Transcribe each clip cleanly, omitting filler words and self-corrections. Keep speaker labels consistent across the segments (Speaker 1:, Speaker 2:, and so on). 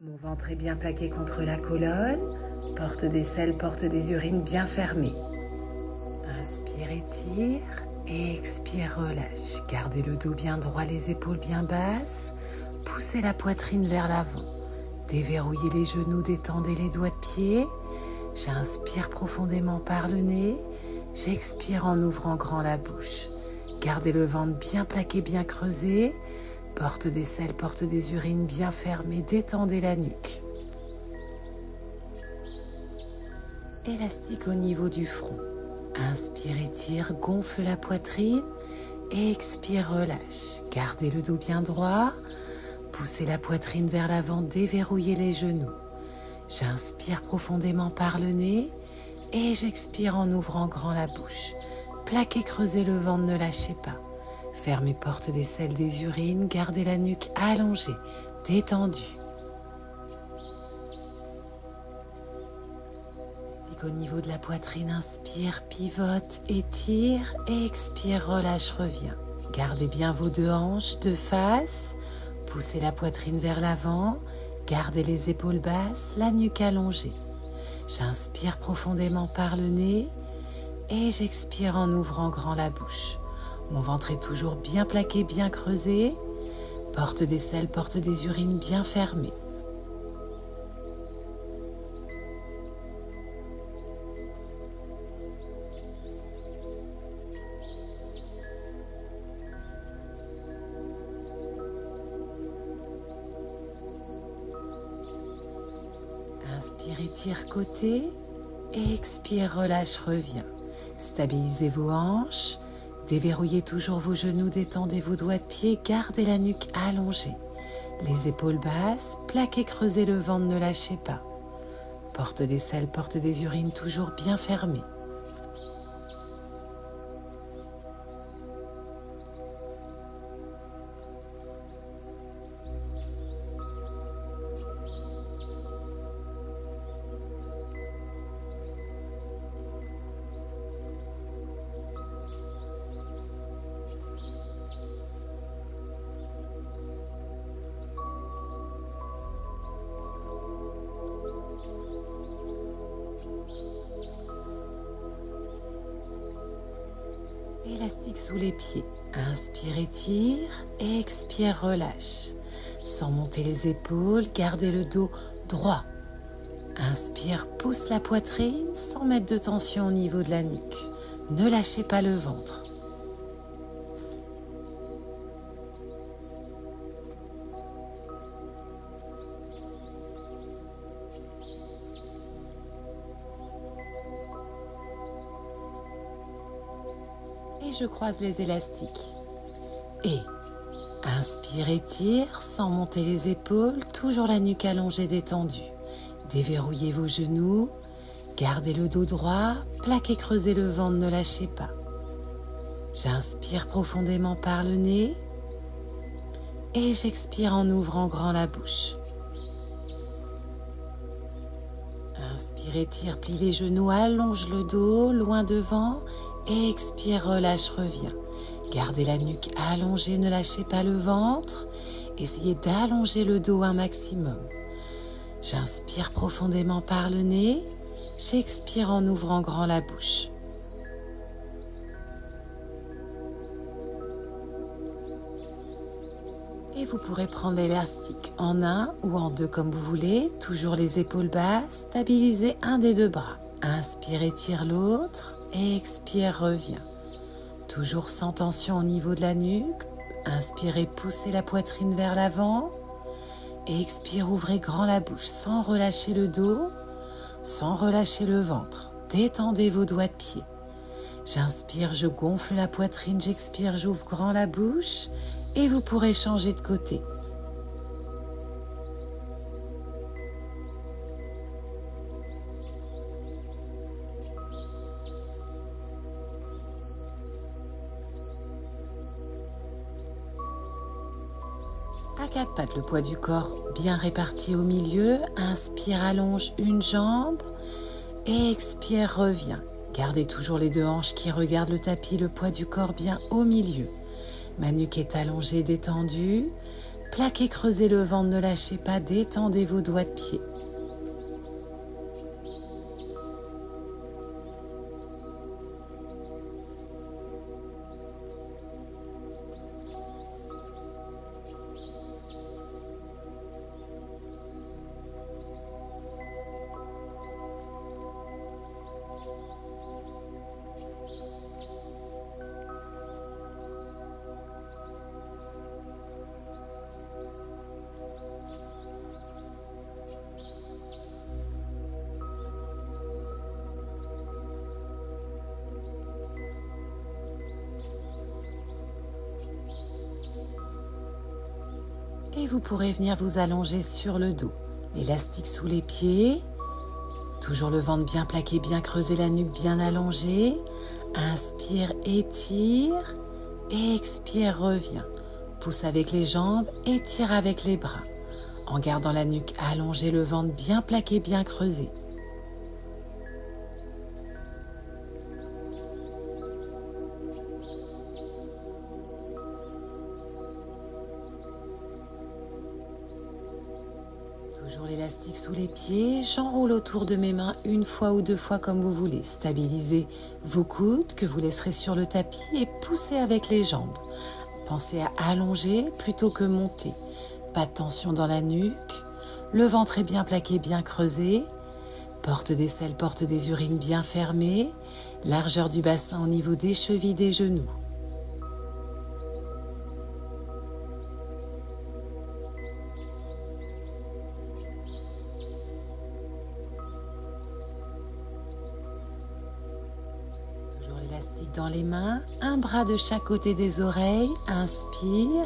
Speaker 1: Mon ventre est bien plaqué contre la colonne. Porte des selles, porte des urines bien fermées. Inspire, étire. Et expire, relâche. Gardez le dos bien droit, les épaules bien basses. Poussez la poitrine vers l'avant. Déverrouillez les genoux, détendez les doigts de pied. J'inspire profondément par le nez. J'expire en ouvrant grand la bouche. Gardez le ventre bien plaqué, bien creusé. Porte des selles, porte des urines bien fermées. Détendez la nuque. Élastique au niveau du front. Inspire, étire, gonfle la poitrine. Et expire, relâche. Gardez le dos bien droit. Poussez la poitrine vers l'avant, déverrouillez les genoux. J'inspire profondément par le nez et j'expire en ouvrant grand la bouche. Plaquez, creusez le ventre, ne lâchez pas. Fermez porte des selles, des urines, gardez la nuque allongée, détendue. Élastique au niveau de la poitrine, inspire, pivote, étire et expire, relâche, reviens. Gardez bien vos deux hanches de face. Poussez la poitrine vers l'avant, gardez les épaules basses, la nuque allongée. J'inspire profondément par le nez et j'expire en ouvrant grand la bouche. Mon ventre est toujours bien plaqué, bien creusé. Porte des selles, porte des urines bien fermées. Inspire, étire côté et expire, relâche, reviens. Stabilisez vos hanches, déverrouillez toujours vos genoux, détendez vos doigts de pied, gardez la nuque allongée. Les épaules basses, plaquez, creusez le ventre, ne lâchez pas. Porte des selles, porte des urines toujours bien fermées. Élastique sous les pieds. Inspire, étire et expire, relâche. Sans monter les épaules, gardez le dos droit. Inspire, pousse la poitrine sans mettre de tension au niveau de la nuque. Ne lâchez pas le ventre. Et je croise les élastiques. Et inspire, étire, sans monter les épaules, toujours la nuque allongée, détendue. Déverrouillez vos genoux, gardez le dos droit, plaquez, creusez le ventre, ne lâchez pas. J'inspire profondément par le nez et j'expire en ouvrant grand la bouche. Inspire, étire, plie les genoux, allonge le dos, loin devant. Et expire, relâche, reviens. Gardez la nuque allongée, ne lâchez pas le ventre. Essayez d'allonger le dos un maximum. J'inspire profondément par le nez. J'expire en ouvrant grand la bouche. Et vous pourrez prendre l'élastique en un ou en deux comme vous voulez. Toujours les épaules basses. Stabilisez un des deux bras. Inspire, étire l'autre. Et expire, reviens. Toujours sans tension au niveau de la nuque. Inspirez, poussez la poitrine vers l'avant. Et expire, ouvrez grand la bouche sans relâcher le dos, sans relâcher le ventre. Détendez vos doigts de pied. J'inspire, je gonfle la poitrine, j'expire, j'ouvre grand la bouche. Et vous pourrez changer de côté. À quatre pattes, le poids du corps bien réparti au milieu. Inspire, allonge une jambe et expire, reviens. Gardez toujours les deux hanches qui regardent le tapis, le poids du corps bien au milieu. Ma nuque est allongée, détendue. Plaquez, creusez le ventre, ne lâchez pas, détendez vos doigts de pied. Et vous pourrez venir vous allonger sur le dos, l'élastique sous les pieds, toujours le ventre bien plaqué, bien creusé, la nuque bien allongée. Inspire, étire, expire, reviens. Pousse avec les jambes, étire avec les bras, en gardant la nuque allongée, le ventre bien plaqué, bien creusé. Toujours l'élastique sous les pieds, j'enroule autour de mes mains une fois ou deux fois comme vous voulez. Stabilisez vos coudes que vous laisserez sur le tapis et poussez avec les jambes. Pensez à allonger plutôt que monter. Pas de tension dans la nuque, le ventre est bien plaqué, bien creusé. Porte des selles, porte des urines bien fermées. Largeur du bassin au niveau des chevilles, des genoux. Toujours l'élastique dans les mains, un bras de chaque côté des oreilles, inspire,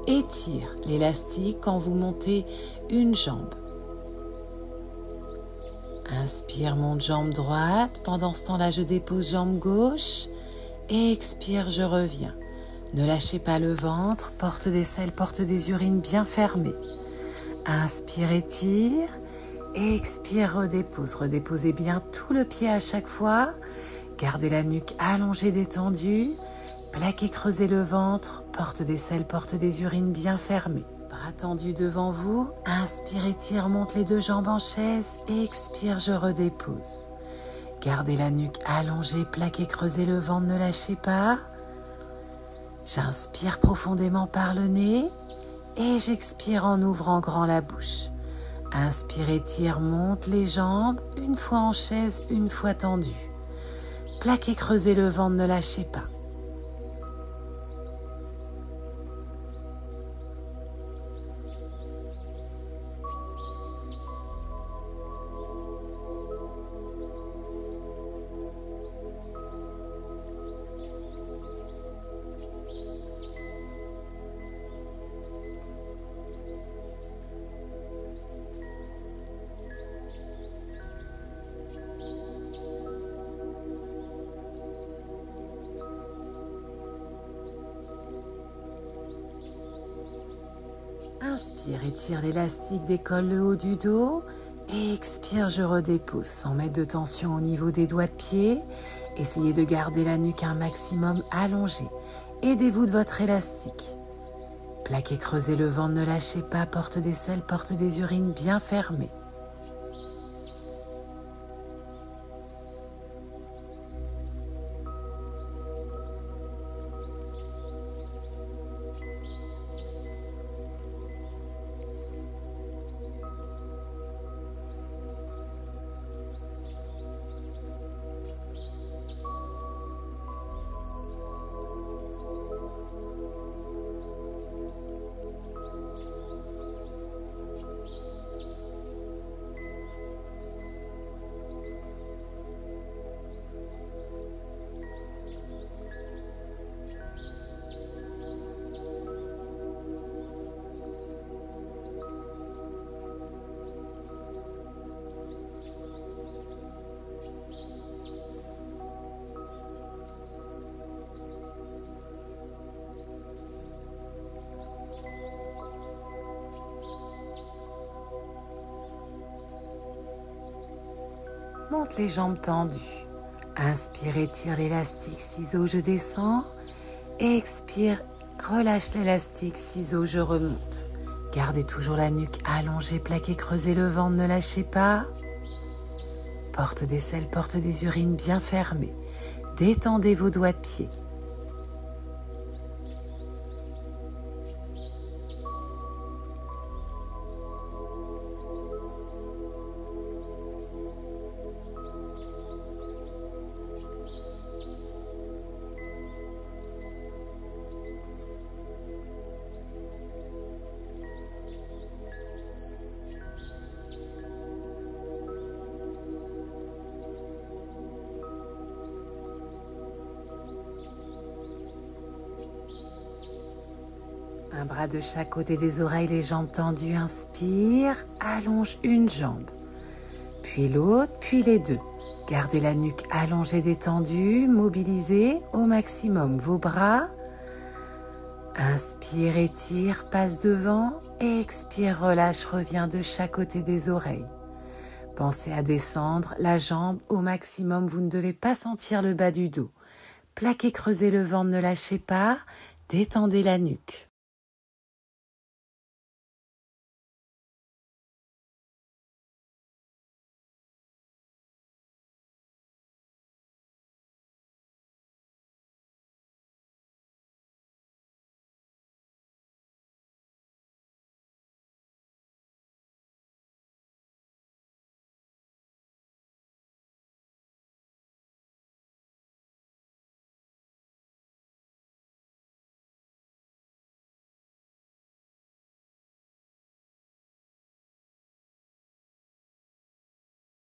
Speaker 1: étire l'élastique quand vous montez une jambe. Inspire, monte jambe droite, pendant ce temps-là je dépose jambe gauche, expire, je reviens. Ne lâchez pas le ventre, porte des selles, porte des urines bien fermées. Inspire, étire, expire, redépose. Redéposez bien tout le pied à chaque fois. Gardez la nuque allongée, détendue. Plaquez, creusez le ventre. Porte des selles, porte des urines bien fermées. Bras tendus devant vous. Inspire, étire, monte les deux jambes en chaise. Expire, je redépose. Gardez la nuque allongée, plaquez, creusez le ventre, ne lâchez pas. J'inspire profondément par le nez et j'expire en ouvrant grand la bouche. Inspire, étire, monte les jambes, une fois en chaise, une fois tendue. Plaquez, creusez le ventre, ne lâchez pas. Inspire, étire l'élastique, décolle le haut du dos. Et expire, je redépose sans mettre de tension au niveau des doigts de pied. Essayez de garder la nuque un maximum allongée. Aidez-vous de votre élastique. Plaquez, creusez le ventre, ne lâchez pas. Porte des selles, porte des urines bien fermées. Monte les jambes tendues. Inspire, étire l'élastique, ciseaux, je descends. Expire, relâche l'élastique, ciseaux, je remonte. Gardez toujours la nuque allongée, plaquée, creusez le ventre, ne lâchez pas. Porte des selles, porte des urines bien fermées. Détendez vos doigts de pied. Un bras de chaque côté des oreilles, les jambes tendues. Inspire, allonge une jambe, puis l'autre, puis les deux. Gardez la nuque allongée, détendue, mobilisez au maximum vos bras. Inspire, étire, passe devant. Expire, relâche, reviens de chaque côté des oreilles. Pensez à descendre la jambe au maximum, vous ne devez pas sentir le bas du dos. Plaquez, creusez le ventre, ne lâchez pas, détendez la nuque.